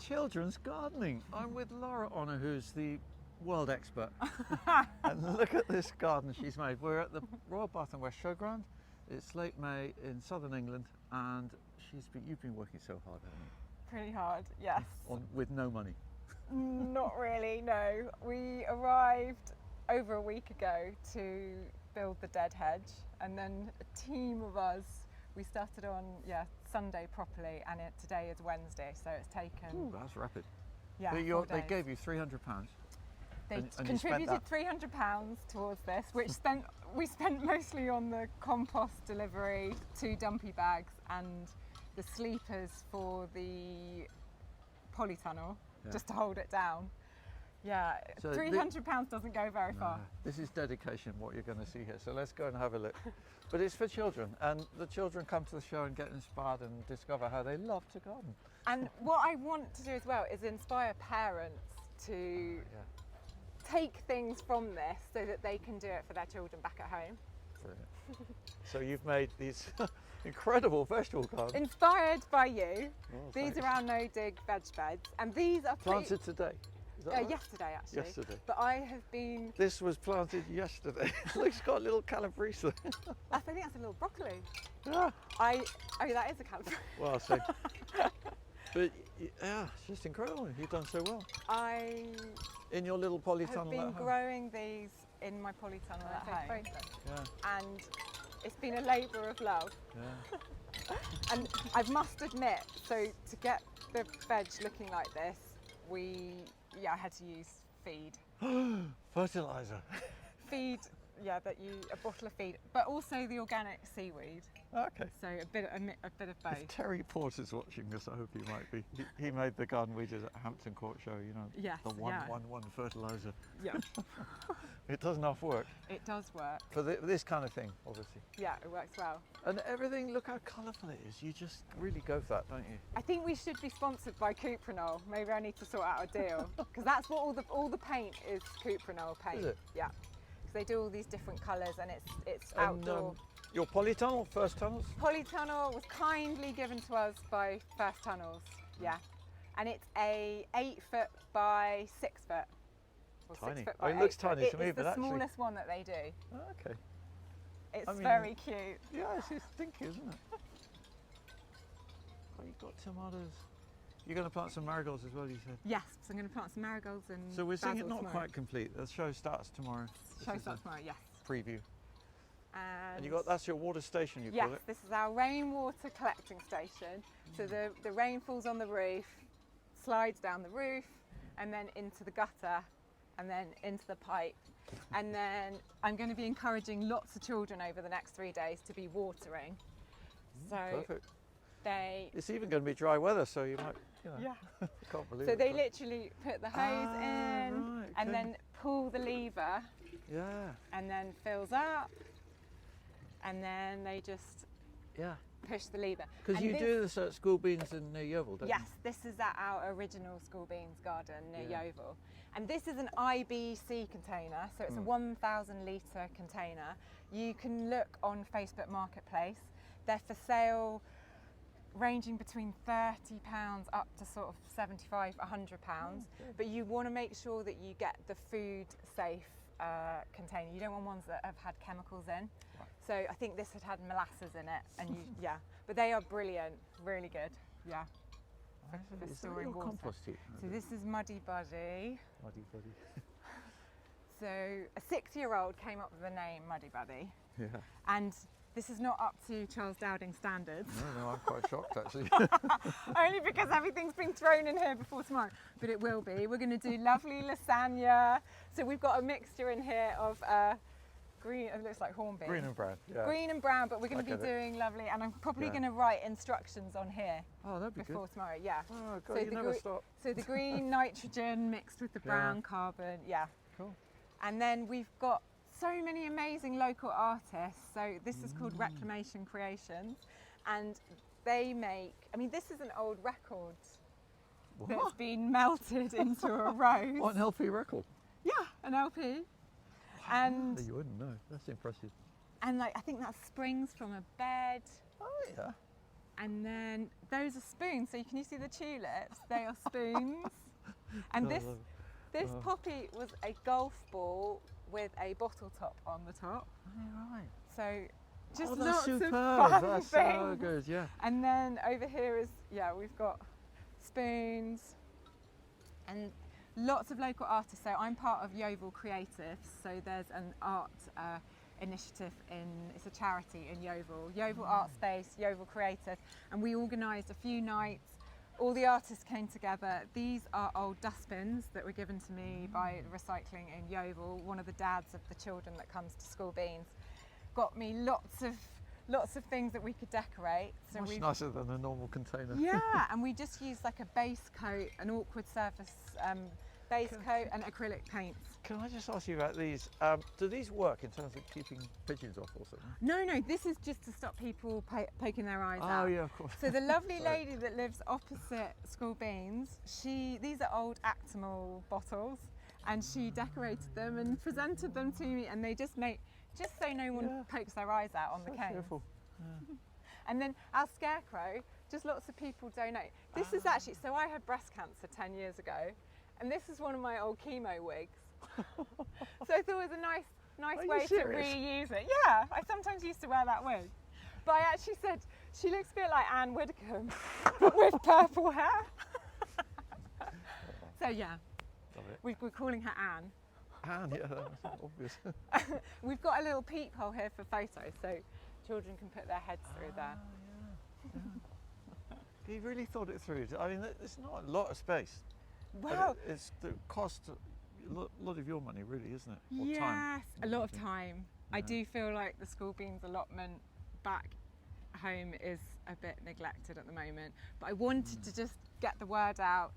children's gardening. I'm with Laura Honor, who's the world expert. And look at this garden she's made. We're at the Royal Bath and West Showground. It's late May in southern England, and you've been working so hard, haven't you? Pretty hard, yes. With no money. Not really, no. We arrived over a week ago to build the dead hedge, and then a team of us, we started on Sunday properly, and today is Wednesday, so it's taken. Ooh, that's rapid. Yeah, But they gave you £300. They and contributed £300 towards this, which we spent mostly on the compost delivery, 2 dumpy bags, and the sleepers for the polytunnel, just to hold it down. Yeah, so £300 doesn't go very far. This is dedication, what you're going to see here. So let's go and have a look. But it's for children, and the children come to the show and get inspired and discover how they love to garden. And what I want to do as well is inspire parents to take things from this so that they can do it for their children back at home. Brilliant. So you've made these incredible vegetable gardens. Inspired by you. Oh, these are our no-dig veg beds, and these are planted today. Is that right? Yesterday, actually. Yesterday. But I have been. This was planted yesterday. Look, it's got a little calabrese. I think that's a little broccoli. Yeah. That is a calabrese. Well, I see. But yeah, it's just incredible. You've done so well. In your little polytunnel I've been growing these in my polytunnel at home. Yeah. And it's been a labour of love. Yeah. And I must admit, so to get the veg looking like this, I had to use feed. Fertiliser. Feed, a bottle of feed, but also the organic seaweed. Okay. So a bit of both. If Terry Porter's watching this, I hope he might be. He made the garden we did at Hampton Court Show, Yes, the 1-1-1 fertiliser. Yeah. It does enough work. It does work. For this kind of thing, obviously. Yeah, it works well. And everything, look how colourful it is. You just really go for that, don't you? I think we should be sponsored by Cuprinol. Maybe I need to sort out a deal, because that's what all the paint is. Cuprinol paint. Is it? Yeah. Because they do all these different colours, and it's outdoor. Your polytunnel, First Tunnels? Polytunnel was kindly given to us by First Tunnels, and it's a 8-foot by 6 foot. Or tiny. 6 foot by it looks 8 foot. tiny to me, It's but the actually. smallest one that they do. Oh, okay. It's very cute. Yeah, it's stinky, isn't it? Oh, you've got tomatoes. You're going to plant some marigolds as well, you said? Yes, so I'm going to plant some marigolds and So we're seeing it not tomorrow. quite complete. The show starts tomorrow. Show starts tomorrow, yes. Preview. And that's your water station, you yes, call it? this is our rainwater collecting station. So the rain falls on the roof, slides down the roof, and then into the gutter, and then into the pipe. And then I'm going to be encouraging lots of children over the next 3 days to be watering. So perfect. It's even going to be dry weather, so you might, can't believe it. So they literally put the hose in, right, and then pull the lever, and then fills up, and then they just push the lever. Because you do this at School Beans in near Yeovil, don't you? Yes, this is at our original School Beans garden near Yeovil. And this is an IBC container, so it's a 1,000 litre container. You can look on Facebook Marketplace. They're for sale ranging between £30 up to sort of £75, £100. But you want to make sure that you get the food safe container. You don't want ones that have had chemicals in. Right. So I think this had molasses in it, and but they are brilliant, really good. Yeah. For storing water. Compost heap? So this is Muddy Buddy. Muddy Buddy. So a 6-year-old came up with the name Muddy Buddy. Yeah. And this is not up to Charles Dowding standards. No, I'm quite shocked actually. Only because everything's been thrown in here before tomorrow, but it will be. We're going to do lovely lasagna. So we've got a mixture in here of green, it looks like hornbeam. Green and brown, yeah. Green and brown, but we're going to be doing lovely, and I'm probably going to write instructions on here. Oh, that'd be before good. Tomorrow, yeah. Oh, God, you never stop. So the green nitrogen mixed with the brown carbon, Cool. And then we've got so many amazing local artists. So this is called Reclamation Creations, and they make, this is an old record that's been melted into a rose. What, an LP record? Yeah, an LP. And you wouldn't know. That's impressive. And I think that springs from a bed. Oh yeah. And then those are spoons. So can you see the tulips? They are spoons. And Oh, this love this Oh. poppy was a golf ball with a bottle top on the top. Oh, right. So just Oh, that's lots superb. of fun That's things. so good. Yeah. And then over here is, yeah, we've got spoons and lots of local artists. So I'm part of Yeovil Creatives. So there's an art initiative it's a charity in Yeovil, Yeovil Art Space, Yeovil Creative, and we organised a few nights. All the artists came together. These are old dustbins that were given to me by Recycling in Yeovil. One of the dads of the children that comes to School Beans got me lots of things that we could decorate. So Much we nicer than a normal container. yeah, and we just used like a base coat, an awkward surface base coat, and acrylic paints. Can I just ask you about these? Do these work in terms of keeping pigeons off or something? No, this is just to stop people poking their eyes Oh out. yeah, of course. So the lovely Sorry. lady that lives opposite School Beans, these are old Actimel bottles, and she decorated them and presented them to me, and they just so no one Yeah. pokes their eyes out on So the cane. cheerful. And then our scarecrow, just lots of people donate. This is actually, so I had breast cancer 10 years ago, and this is one of my old chemo wigs. So I thought it was a nice Are you way to serious? reuse it. Yeah, I sometimes used to wear that wig. But I actually said, she looks a bit like Anne Widdecombe, but with purple hair. So yeah, Love it. we're calling her Anne. And yeah, that's obvious. We've got a little peephole here for photos, so children can put their heads through there. He really thought it through. I mean, it's not a lot of space. but Well, it's the cost. A lot of your money, really, isn't it? Or yes, time. a lot of time. I Yeah. do feel like the School Beans allotment back home is a bit neglected at the moment, but I wanted to just get the word out,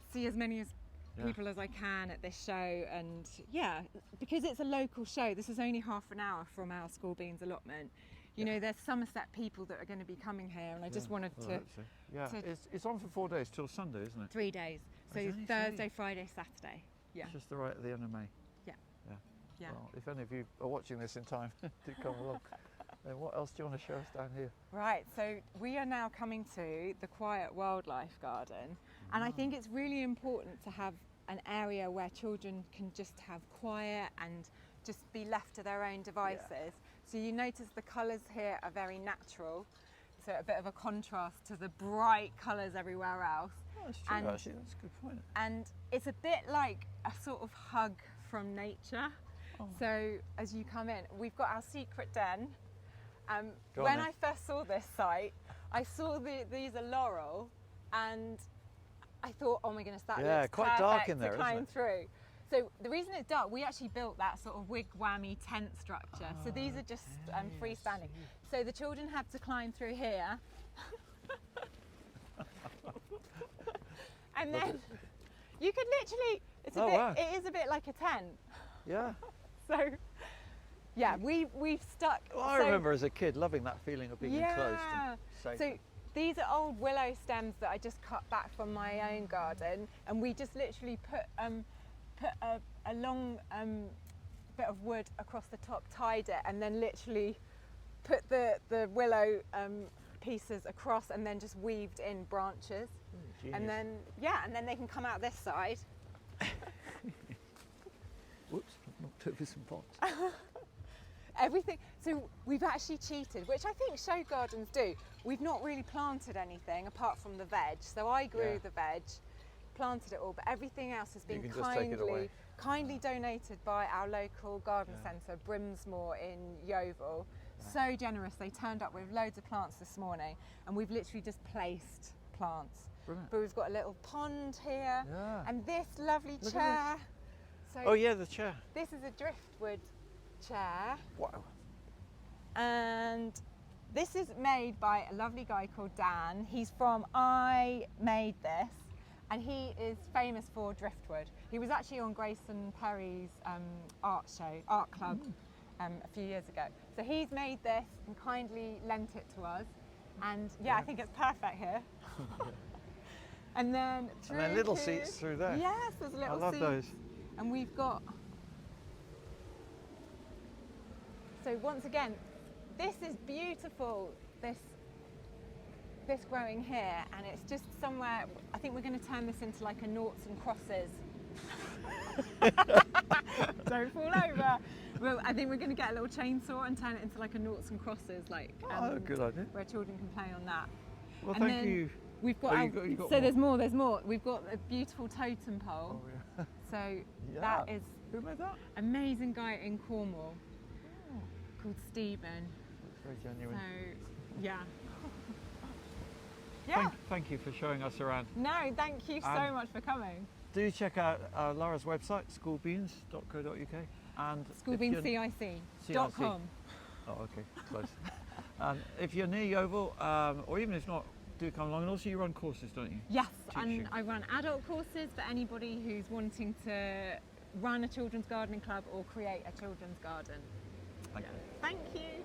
see as many Yeah. people as I can at this show, and yeah, because it's a local show, this is only half an hour from our School Beans allotment. You know, there's Somerset people that are going to be be here, and I just Yeah. wanted Well, to I hope so. Yeah, to- it's on for 4 days till Sunday, isn't it? 3 days. So it's only Thursday, 3. Friday, Saturday. Yeah. It's just right at the end of May. Yeah. Well, if any of you are watching this in time, do come along. Then what else do you want to show us down here? Right, so we are now coming to the Quiet Wildlife Garden, and I think it's really important to have an area where children can just have quiet and just be left to their own devices. So you notice the colours here are very natural, so a bit of a contrast to the bright colours everywhere else. Oh, that's true, And- actually. That's a good point. And it's a bit like a sort of hug from nature. Oh. So as you come in, we've got our secret den. Go on When then. I first saw this site, I saw these are laurel, and I thought, oh my goodness, that Yeah, looks quite dark perfect in there, to isn't climb it? through. So the reason it's dark, we actually built that sort of wigwammy tent structure. So these are just Okay, I freestanding. see. So the children had to climb through here. And then you could literally, Oh, wow. it is a bit like a tent. Yeah. So yeah, we've stuck. Well, I so- remember as a kid loving that feeling of being enclosed and safe. So these are old willow stems that I just cut back from my own garden, and we just literally put a long bit of wood across the top, tied it, and then literally put the willow pieces across, and then just weaved in branches, Genius. and then they can come out this side. Whoops, knocked over some pots. Everything. So we've actually cheated, which I think show gardens do. We've not really planted anything apart from the veg. So I grew Yeah. the veg, planted it all, but everything else has been can just take it away. kindly donated by our local garden Yeah. centre, Brimsmore in Yeovil. So generous. They turned up with loads of plants this morning, and we've literally just placed plants. Brilliant. But we've got a little pond here, Yeah. and this lovely Look chair. at So Oh yeah, the chair. this is a driftwood chair. Wow. And this is made by a lovely guy called Dan. He's from I Made This, and he is famous for driftwood. He was actually on Grayson Perry's art club a few years ago. So he's made this and kindly lent it to us, and yeah, I think it's perfect here. And then And then little seats through there. Yes, there's I little love seats. those. And we've got, so once again, this is beautiful, this this growing here, and it's just somewhere. I think we're going to turn this into like a noughts and crosses. Don't fall over. Well, I think we're going to get a little chainsaw and turn it into like a noughts and crosses, like Good idea. where children can play on that. Well, And thank then you. We've got, Oh, our, you got so more. there's more. We've got a beautiful totem pole. Oh, yeah. So Yeah. that is Who made that? amazing guy in Cornwall Oh, called Stephen. that's very genuine. So yeah. Yeah. Thank you for showing us around. No, thank you so And- much for coming. Do check out Laura's website, schoolbeans.co.uk, and if you're- Schoolbeanscic.com. Oh, okay, close. And if you're near Yeovil, or even if not, do come along. And also, you run courses, don't you? Yes, Teaching. and I run adult courses for anybody who's wanting to run a children's gardening club or create a children's garden. Thank you. Thank you.